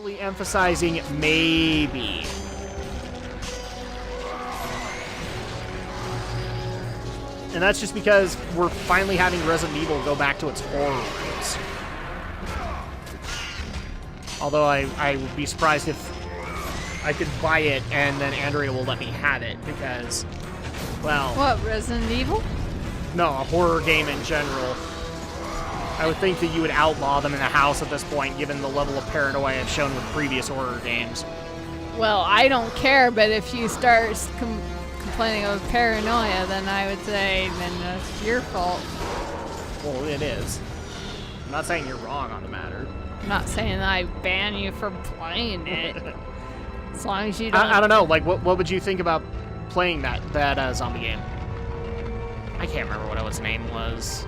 Heavily emphasizing maybe. And that's just because we're finally having Resident Evil go back to its horror roots. Although I would be surprised if I could buy it and then Andrea will let me have it because, well... What, Resident Evil? No, a horror game in general. I would think that you would outlaw them in the house at this point, given the level of paranoia I've shown with previous horror games. Well, I don't care, but if you start complaining of paranoia, then I would say, then that's your fault. Well, it is. I'm not saying you're wrong on the matter. I'm not saying that I ban you from playing it. As long as you don't... I don't know, like, what would you think about playing that zombie game? I can't remember what its name was.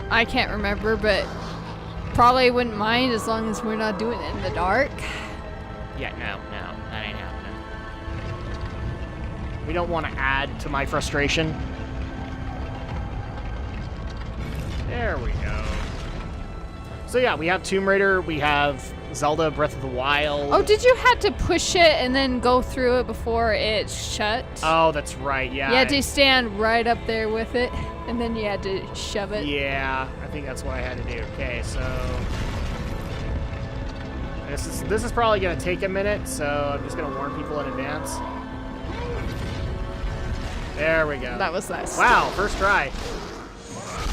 I can't remember, but probably wouldn't mind as long as we're not doing it in the dark. Yeah, no, that ain't happening. We don't want to add to my frustration. There we go. So yeah, we have Tomb Raider, we have Zelda Breath of the Wild. Oh, did you have to push it and then go through it before it shut? Oh, that's right, yeah. You had to stand right up there with it, and then you had to shove it. Yeah, I think that's what I had to do. Okay, so... This is probably going to take a minute, so I'm just going to warn people in advance. There we go. That was nice. Wow, first try.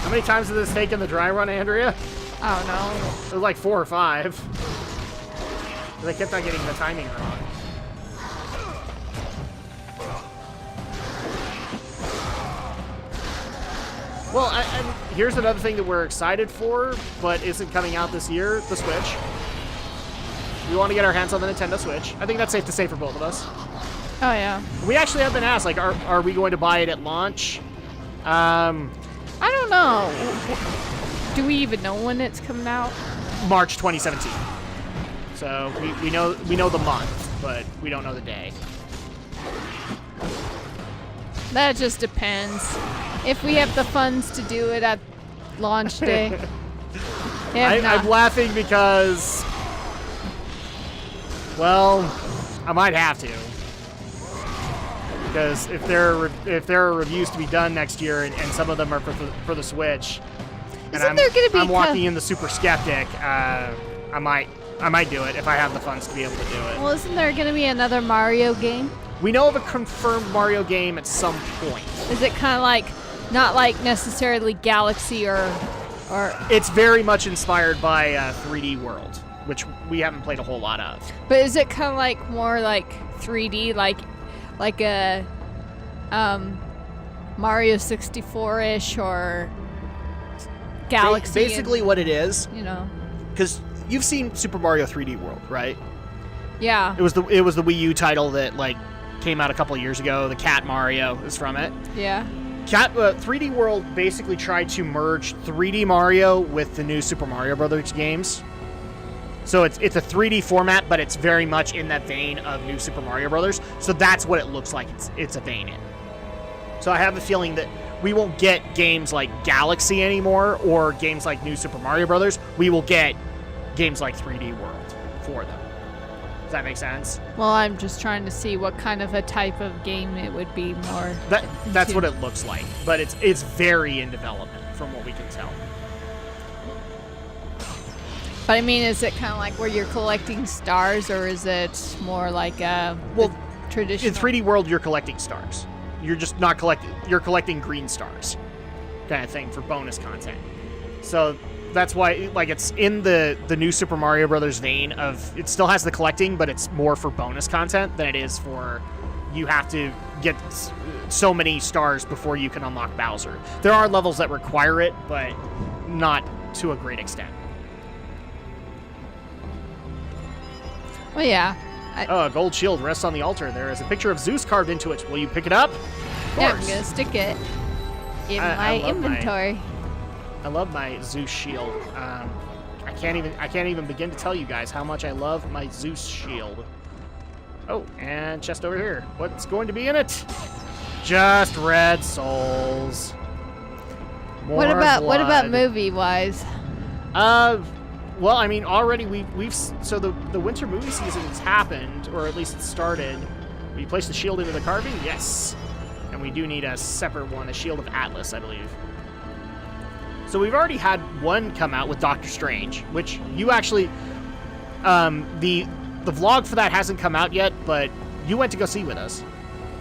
How many times did this take in the dry run, Andrea? I don't know. It was like 4 or 5. They kept on getting the timing wrong. Well, here's another thing that we're excited for, but isn't coming out this year, the Switch. We want to get our hands on the Nintendo Switch. I think that's safe to say for both of us. Oh, yeah. We actually have been asked, like, are we going to buy it at launch? I don't know. Do we even know when it's coming out? March 2017. So we know the month, but we don't know the day. That just depends. If we have the funds to do it at launch day. I'm laughing because, well, I might have to. Because if there are reviews to be done next year and some of them are for the Switch, and I'm walking in the super skeptic, I might do it if I have the funds to be able to do it. Well, isn't there going to be another Mario game? We know of a confirmed Mario game at some point. Is it kind of like, not like necessarily Galaxy or? It's very much inspired by 3D World, which we haven't played a whole lot of. But is it kind of like more like 3D, like a Mario 64-ish or Galaxy? Basically, what it is, you know, because you've seen Super Mario 3D World, right? Yeah. It was the Wii U title that like came out a couple of years ago. The Cat Mario is from it. Yeah. 3D World basically tried to merge 3D Mario with the new Super Mario Brothers games. So it's a 3D format, but it's very much in that vein of new Super Mario Brothers. So that's what it looks like. It's a vein in. So I have a feeling that we won't get games like Galaxy anymore or games like new Super Mario Brothers. We will get games like 3D World for them. Does that make sense? Well, I'm just trying to see what kind of a type of game it would be more. That's what it looks like, but it's very in development from what we can tell. But I mean, is it kind of like where you're collecting stars, or is it more like traditional? In 3D World, you're collecting stars. You're just not collecting. You're collecting green stars, kind of thing for bonus content. So that's why, like, it's in the new Super Mario Brothers vein of it still has the collecting, but it's more for bonus content than it is for you have to get so many stars before you can unlock Bowser. There are levels that require it, but not to a great extent. Well, yeah. A gold shield rests on the altar. There is a picture of Zeus carved into it. Will you pick it up? Of course. Yeah, I'm gonna stick it in my inventory. I love my Zeus shield. I can't even begin to tell you guys how much I love my Zeus shield. Oh, and chest over here. What's going to be in it? Just red souls. More what about blood. movie wise? Well, I mean, already so the winter movie season has happened, or at least it started. We placed the shield into the carving, yes, and we do need a separate one, a Shield of Atlas, I believe. So we've already had one come out with Doctor Strange, which you actually, the vlog for that hasn't come out yet, but you went to go see with us,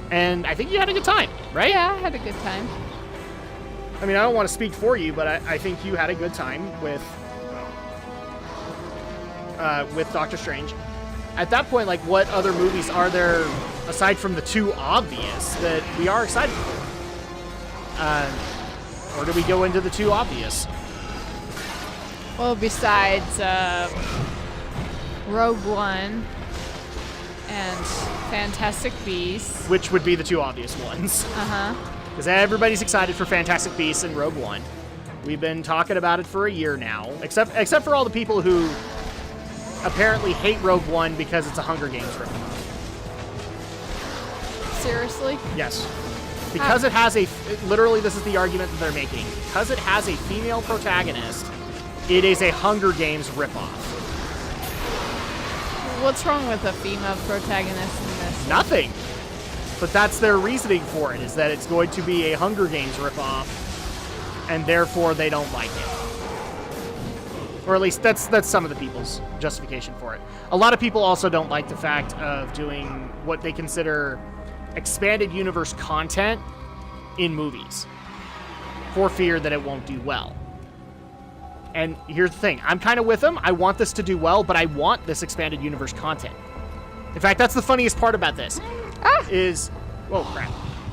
and I think you had a good time, right? Yeah, I had a good time. I mean, I don't want to speak for you, but I think you had a good time with Doctor Strange. At that point, like, what other movies are there, aside from the two obvious, that we are excited for? Or do we go into the two obvious? Well, besides Rogue One and Fantastic Beasts. Which would be the two obvious ones. Uh-huh. Because everybody's excited for Fantastic Beasts and Rogue One. We've been talking about it for a year now, except for all the people who apparently hate Rogue One because it's a Hunger Games ripoff. Seriously? Yes. Because it has literally this is the argument that they're making. Because it has a female protagonist, it is a Hunger Games ripoff. What's wrong with a female protagonist in this? Nothing. But that's their reasoning for it, is that it's going to be a Hunger Games ripoff, and therefore they don't like it. Or at least that's some of the people's justification for it. A lot of people also don't like the fact of doing what they consider expanded universe content in movies for fear that it won't do well. And here's the thing. I'm kind of with them. I want this to do well, but I want this expanded universe content. In fact, that's the funniest part about this. Is... Whoa, crap.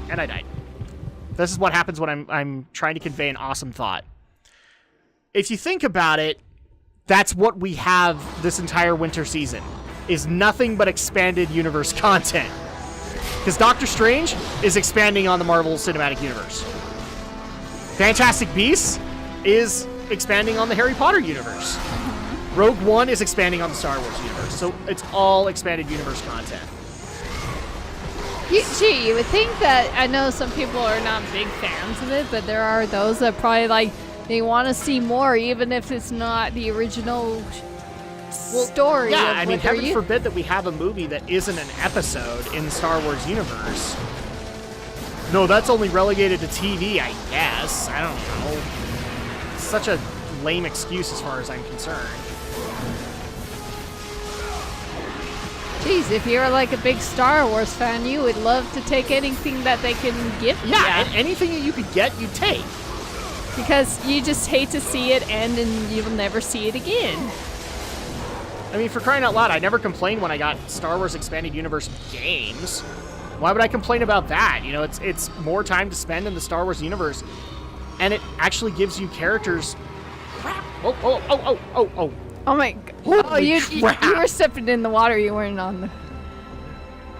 And I died. This is what happens when I'm trying to convey an awesome thought. If you think about it, that's what we have this entire winter season, is nothing but expanded universe content. Because Doctor Strange is expanding on the Marvel Cinematic Universe. Fantastic Beasts is expanding on the Harry Potter universe. Rogue One is expanding on the Star Wars universe. So it's all expanded universe content. You would think that, I know some people are not big fans of it, but there are those that probably like, they want to see more, even if it's not the original story. Yeah, I mean, heaven forbid that we have a movie that isn't an episode in the Star Wars universe. No, that's only relegated to TV, I guess. I don't know. It's such a lame excuse as far as I'm concerned. Jeez, if you're like a big Star Wars fan, you would love to take anything that they can give you. Yeah, anything that you could get, you take. Because you just hate to see it end and you'll never see it again. I mean, for crying out loud, I never complained when I got Star Wars Expanded Universe games. Why would I complain about that? You know, it's more time to spend in the Star Wars universe, and it actually gives you characters. Crap! Oh! Oh my God! Oh, you were stepping in the water. You weren't on the.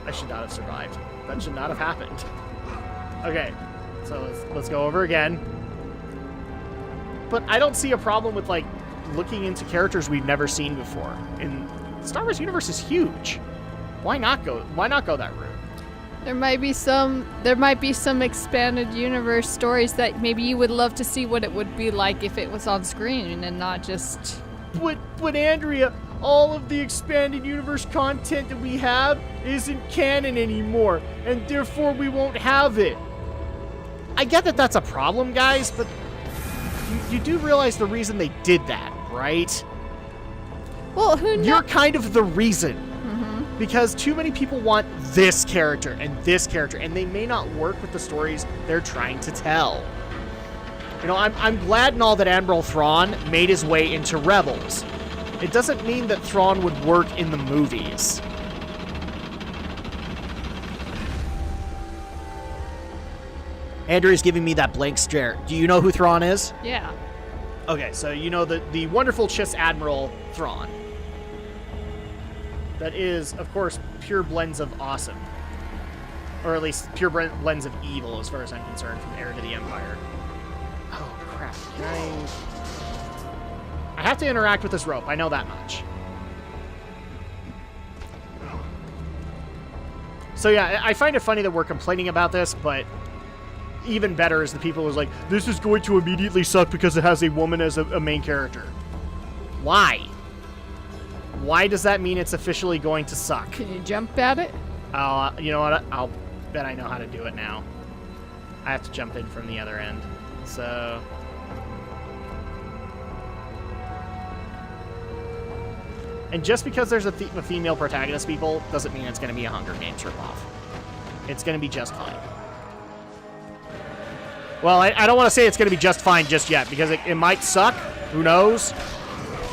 I should not have survived. That should not have happened. Okay, so let's go over again. But I don't see a problem with like looking into characters we've never seen before. And Star Wars universe is huge. Why not go that route? There might be some expanded universe stories that maybe you would love to see what it would be like if it was on screen and not just. But Andrea, all of the expanded universe content that we have isn't canon anymore, and therefore we won't have it. I get that that's a problem, guys, but you do realize the reason they did that, right? Well, who knows? You're kind of the reason. Mm-hmm. Because too many people want this character, and they may not work with the stories they're trying to tell. You know, I'm glad and all that Admiral Thrawn made his way into Rebels. It doesn't mean that Thrawn would work in the movies. Andrew's giving me that blank stare. Do you know who Thrawn is? Yeah. Okay, so you know the wonderful Chiss Admiral Thrawn. That is, of course, pure blends of awesome. Or at least pure blends of evil, as far as I'm concerned, from Heir to the Empire. Oh, crap. Can I have to interact with this rope. I know that much. So yeah, I find it funny that we're complaining about this, but even better is the people who's like, this is going to immediately suck because it has a woman as a main character. Why? Why does that mean it's officially going to suck? Can you jump at it? You know what? I'll bet I know how to do it now. I have to jump in from the other end. So... And just because there's a female protagonist, people, doesn't mean it's going to be a Hunger Games ripoff. It's going to be just fine. Well, I don't want to say it's going to be just fine just yet, because it might suck. Who knows?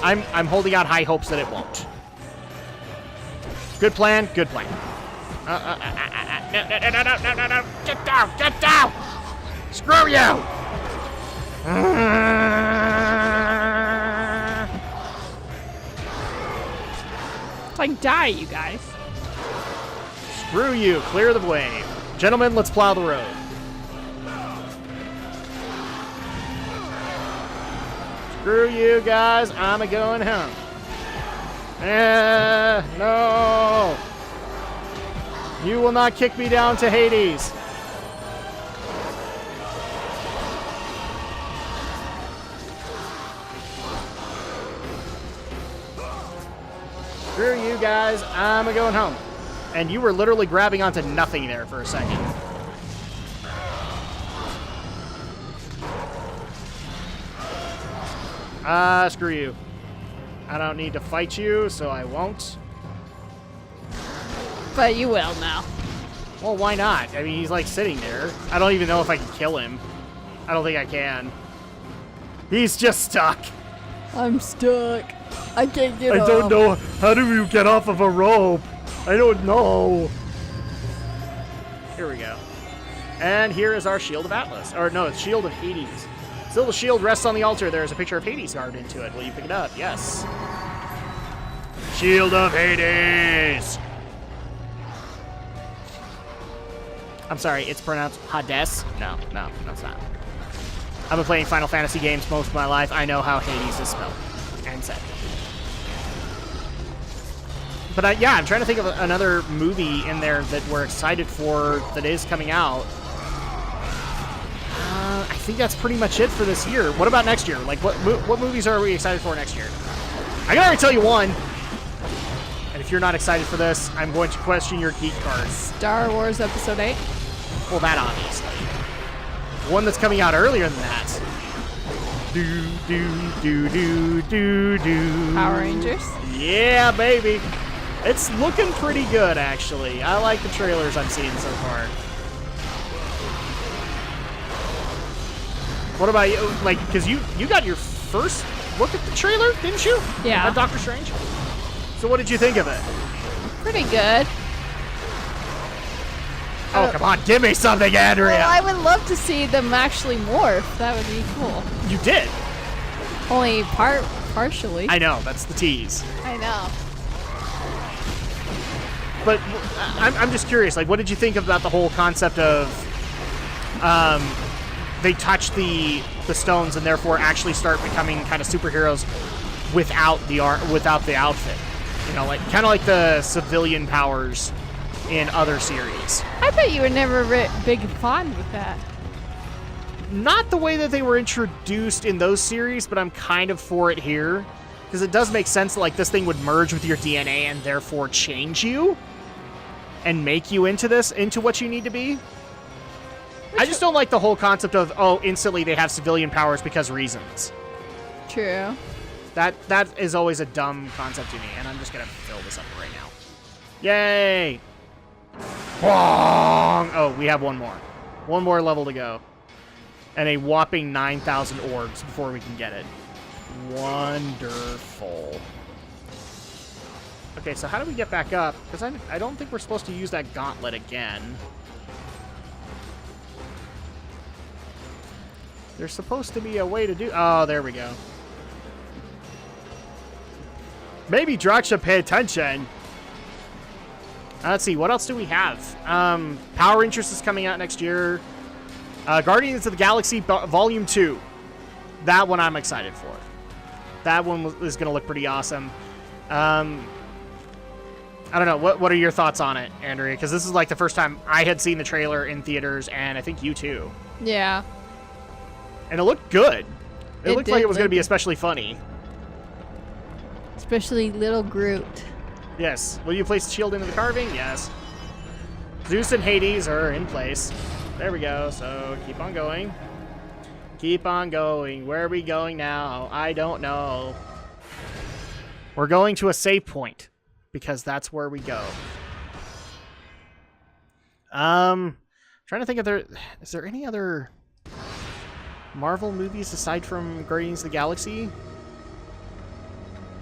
I'm holding out high hopes that it won't. Good plan, good plan. No. Get down! Screw you! Like, die, you guys. Screw you. Clear the way. Gentlemen, let's plow the road. Screw you guys. I'm a-going home. No. You will not kick me down to Hades. Screw you guys, I'm a-going home. And you were literally grabbing onto nothing there for a second. Screw you. I don't need to fight you, so I won't. But you will now. Well, why not? I mean, he's like sitting there. I don't even know if I can kill him. I don't think I can. He's just stuck. I'm stuck. I can't get off. I don't know. How do you get off of a rope? I don't know. Here we go. And here is our Shield of Atlas. Or no, it's Shield of Hades. Still the shield rests on the altar. There is a picture of Hades carved into it. Will you pick it up? Yes. Shield of Hades. I'm sorry, it's pronounced Hades? No, it's not. I've been playing Final Fantasy games most of my life. I know how Hades is spelled and said. But yeah, I'm trying to think of another movie in there that we're excited for that is coming out. I think that's pretty much it for this year. What about next year? Like, what movies are we excited for next year? I can already tell you one. And if you're not excited for this, I'm going to question your geek card. Star Wars Episode 8? Well, that obviously. One that's coming out earlier than that. Power Rangers? Yeah, baby. It's looking pretty good, actually. I like the trailers I'm seeing so far. What about you? Like, because you got your first look at the trailer, didn't you? Yeah. At Doctor Strange? So what did you think of it? Pretty good. Oh, come on. Give me something, Andrea. Well, I would love to see them actually morph. That would be cool. You did. Only partially. I know. That's the tease. I know. But I'm just curious, like, what did you think about the whole concept of they touch the stones and therefore actually start becoming kind of superheroes without the outfit? You know, like kind of like the civilian powers in other series. I bet you were never big fond with that. Not the way that they were introduced in those series, but I'm kind of for it here. Because it does make sense that like this thing would merge with your DNA and therefore change you and make you into what you need to be. I just don't like the whole concept of, oh, instantly they have civilian powers because reasons. True. That is always a dumb concept to me, and I'm just going to fill this up right now. Yay! Bong! Oh, we have one more. One more level to go. And a whopping 9,000 orbs before we can get it. Wonderful. Okay, so how do we get back up? Because I don't think we're supposed to use that gauntlet again. There's supposed to be a way to do... Oh, there we go. Maybe Drak should pay attention. Let's see, what else do we have? Power Rangers is coming out next year. Guardians of the Galaxy Volume 2. That one I'm excited for. That one is going to look pretty awesome. I don't know. What are your thoughts on it, Andrea? Because this is like the first time I had seen the trailer in theaters, and I think you too. Yeah. And it looked good. It looked like it was going to be good. especially funny. Especially little Groot. Yes. Will you place the shield into the carving? Yes. Zeus and Hades are in place. There we go. So keep on going. Keep on going. Where are we going now? I don't know. We're going to a save point because that's where we go. Trying to think if is there any other Marvel movies aside from Guardians of the Galaxy?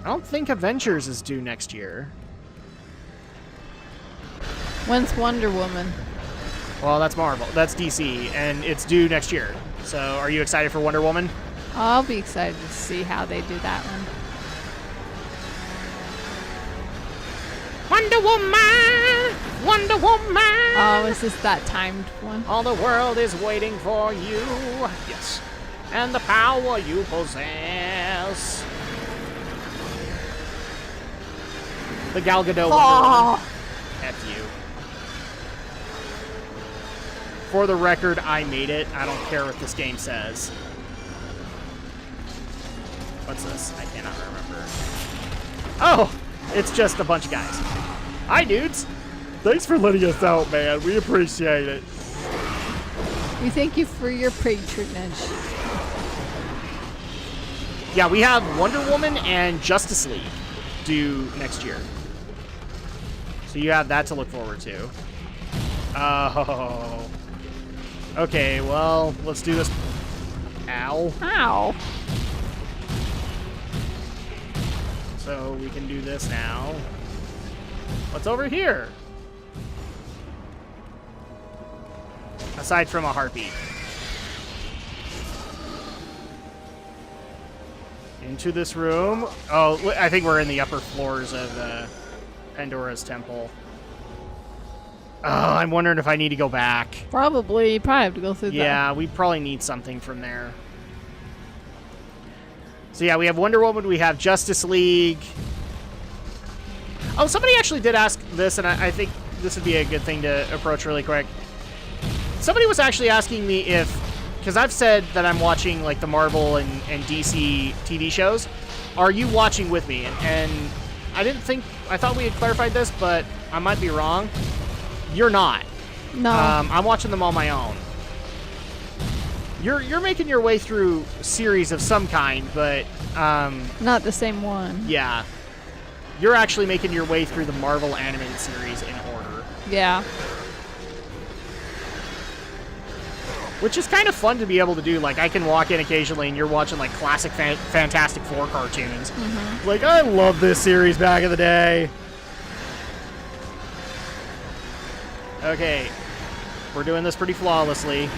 I don't think Avengers is due next year. When's Wonder Woman? Well, that's Marvel. That's DC, and it's due next year. So, are you excited for Wonder Woman? I'll be excited to see how they do that one. Wonder Woman! Wonder Woman! Oh, is this that timed one? All the world is waiting for you. Yes. And the power you possess. The Gal Gadot Wonder Woman. F you. For the record, I made it. I don't care what this game says. What's this? I cannot remember. Oh! It's just a bunch of guys. Hi, dudes. Thanks for letting us out, man. We appreciate it. We thank you for your patronage. Yeah, we have Wonder Woman and Justice League due next year. So you have that to look forward to. Oh. Okay, well, let's do this. Ow. Ow. So we can do this now. What's over here? Aside from a heartbeat. Into this room. Oh, I think we're in the upper floors of Pandora's temple. Oh, I'm wondering if I need to go back. Probably. You probably have to go through that. Yeah, we probably need something from there. So yeah, we have Wonder Woman, we have Justice League. Oh, somebody actually did ask this, and I think this would be a good thing to approach really quick. Somebody was actually asking me if, because I've said that I'm watching like the Marvel and DC TV shows, are you watching with me? And I thought we had clarified this, but I might be wrong. You're not. No. I'm watching them on my own. You're making your way through series of some kind, but not the same one. Yeah. You're actually making your way through the Marvel animated series in order. Yeah. Which is kind of fun to be able to do. Like, I can walk in occasionally and you're watching, like, classic Fantastic Four cartoons. Mm-hmm. Like, I love this series back in the day. Okay. We're doing this pretty flawlessly.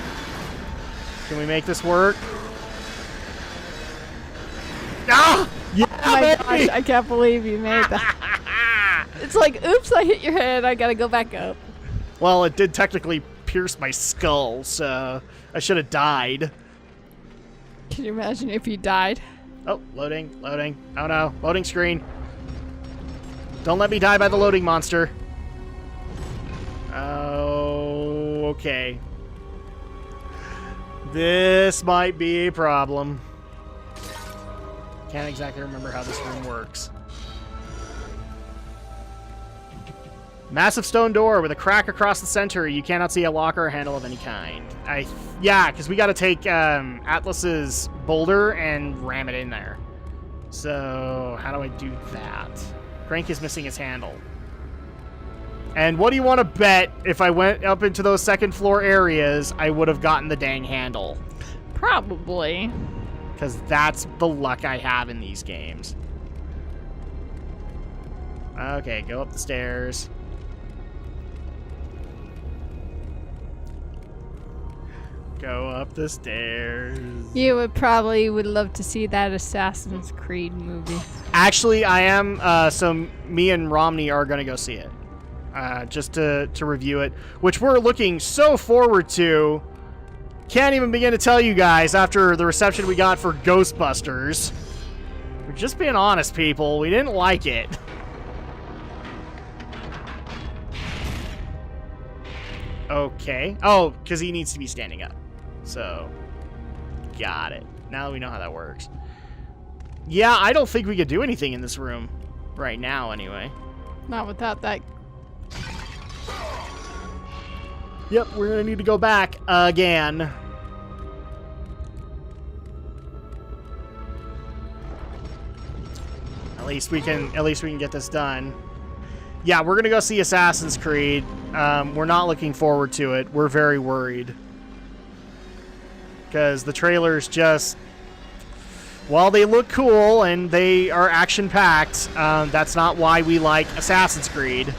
Can we make this work? Ah! Yeah, oh my gosh, I can't believe you made that. It's like, oops, I hit your head. I gotta go back up. Well, it did technically pierce my skull, so I should have died. Can you imagine if you died? Oh, loading. Oh no, loading screen. Don't let me die by the loading monster. Oh, okay. This might be a problem. Can't exactly remember how this room works. Massive stone door with a crack across the center. You cannot see a lock or a handle of any kind. Yeah, because we got to take Atlas's boulder and ram it in there. So, how do I do that? Crank is missing his handle. And what do you want to bet if I went up into those second floor areas, I would have gotten the dang handle? Probably. Because that's the luck I have in these games. Okay, go up the stairs. Go up the stairs. You would love to see that Assassin's Creed movie. Actually, I am. So me and Romney are going to go see it. Just to review it, which we're looking so forward to. Can't even begin to tell you guys after the reception we got for Ghostbusters. We're just being honest, people. We didn't like it. Okay. Oh, because he needs to be standing up. So, got it. Now we know how that works. Yeah, I don't think we could do anything in this room. Right now, anyway. Not without that. Yep, we're gonna need to go back again. At least we can get this done. Yeah, we're gonna go see Assassin's Creed. We're not looking forward to it. We're very worried. Because the trailers just, while they look cool and they are action-packed, that's not why we like Assassin's Creed.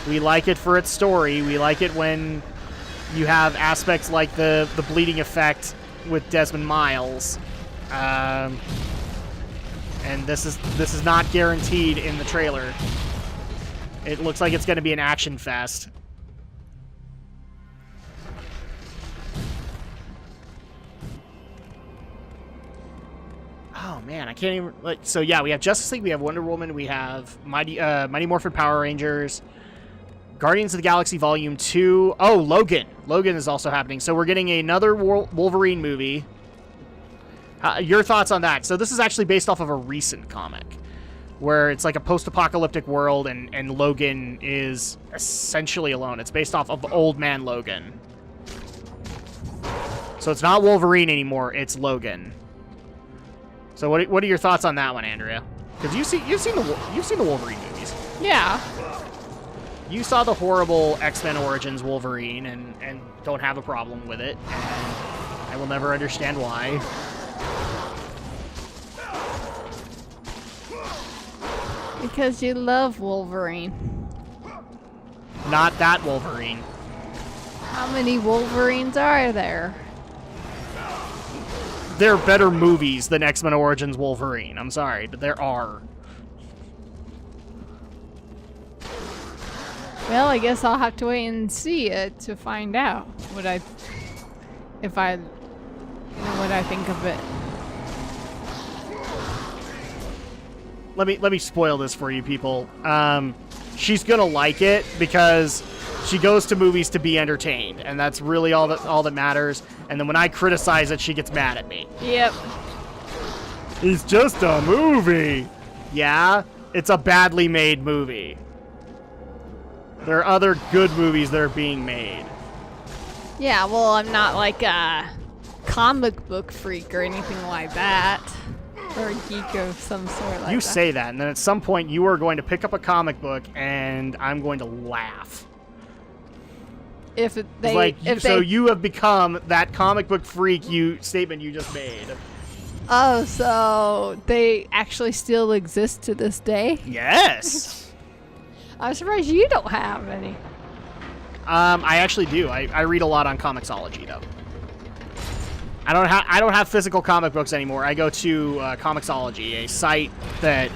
We like it for its story. We like it when you have aspects like the bleeding effect with Desmond Miles. And this is not guaranteed in the trailer. It looks like it's going to be an action fest. Oh man, I can't even. So yeah, we have Justice League, we have Wonder Woman, we have Mighty Morphin Power Rangers, Guardians of the Galaxy Volume 2. Oh, Logan. Logan is also happening. So we're getting another Wolverine movie. Your thoughts on that? So this is actually based off of a recent comic where it's like a post-apocalyptic world and Logan is essentially alone. It's based off of Old Man Logan. So it's not Wolverine anymore, it's Logan. So what are your thoughts on that one, Andrea? Because you've seen the Wolverine movies. Yeah. You saw the horrible X-Men Origins Wolverine and don't have a problem with it. And I will never understand why. Because you love Wolverine. Not that Wolverine. How many Wolverines are there? There are better movies than X-Men Origins Wolverine. I'm sorry, but there are. Well, I guess I'll have to wait and see it to find out what I think of it. Let me spoil this for you people. She's gonna like it because she goes to movies to be entertained, and that's really all that matters. And then when I criticize it, she gets mad at me. Yep. It's just a movie. Yeah, it's a badly made movie. There are other good movies that are being made. Yeah, well, I'm not like a comic book freak or anything like that. Or a geek of some sort like You that. say that, and then at some point you are going to pick up a comic book, and I'm going to laugh. So you have become that comic book freak statement you just made. Oh, so they actually still exist to this day? Yes. I'm surprised you don't have any. I actually do. I read a lot on Comixology though. I don't have physical comic books anymore. I go to Comixology, a site that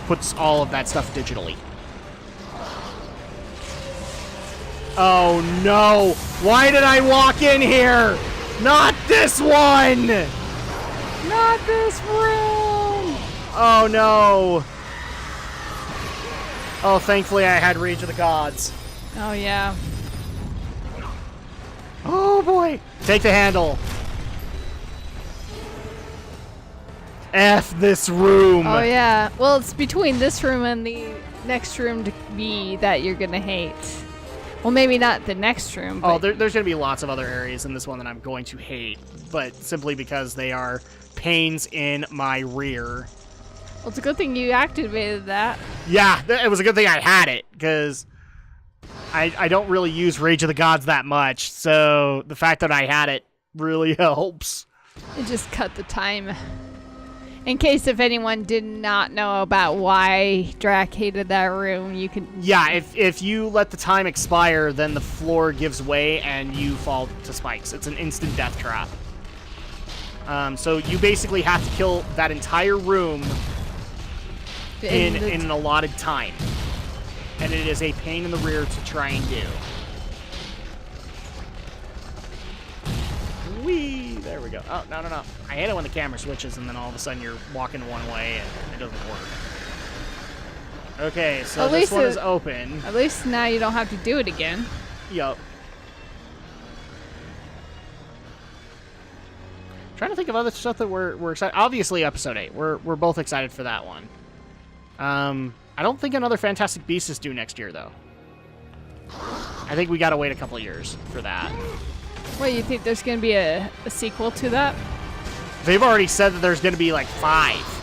puts all of that stuff digitally. Oh no! Why did I walk in here? Not this one! Not this room! Oh no! Oh, thankfully I had Rage of the Gods. Oh yeah. Oh boy! Take the handle. F this room. Oh yeah. Well, it's between this room and the next room to be that you're gonna hate. Well, maybe not the next room. But... Oh, there's going to be lots of other areas in this one that I'm going to hate, but simply because they are pains in my rear. Well, it's a good thing you activated that. Yeah, it was a good thing I had it, because I don't really use Rage of the Gods that much, so the fact that I had it really helps. It just cut the time. In case if anyone did not know about why Drak hated that room, you can... Yeah, if you let the time expire, then the floor gives way and you fall to spikes. It's an instant death trap. So you basically have to kill that entire room in an allotted time. And it is a pain in the rear to try and do. Whee! There we go. Oh, no. I hate it when the camera switches and then all of a sudden you're walking one way and it doesn't work. Okay, so this one is open. At least now you don't have to do it again. Yup. Trying to think of other stuff that we're excited. Obviously, episode 8. We're both excited for that one. I don't think another Fantastic Beasts is due next year, though. I think we gotta wait a couple of years for that. Wait, you think there's going to be a sequel to that? They've already said that there's gonna be like 5.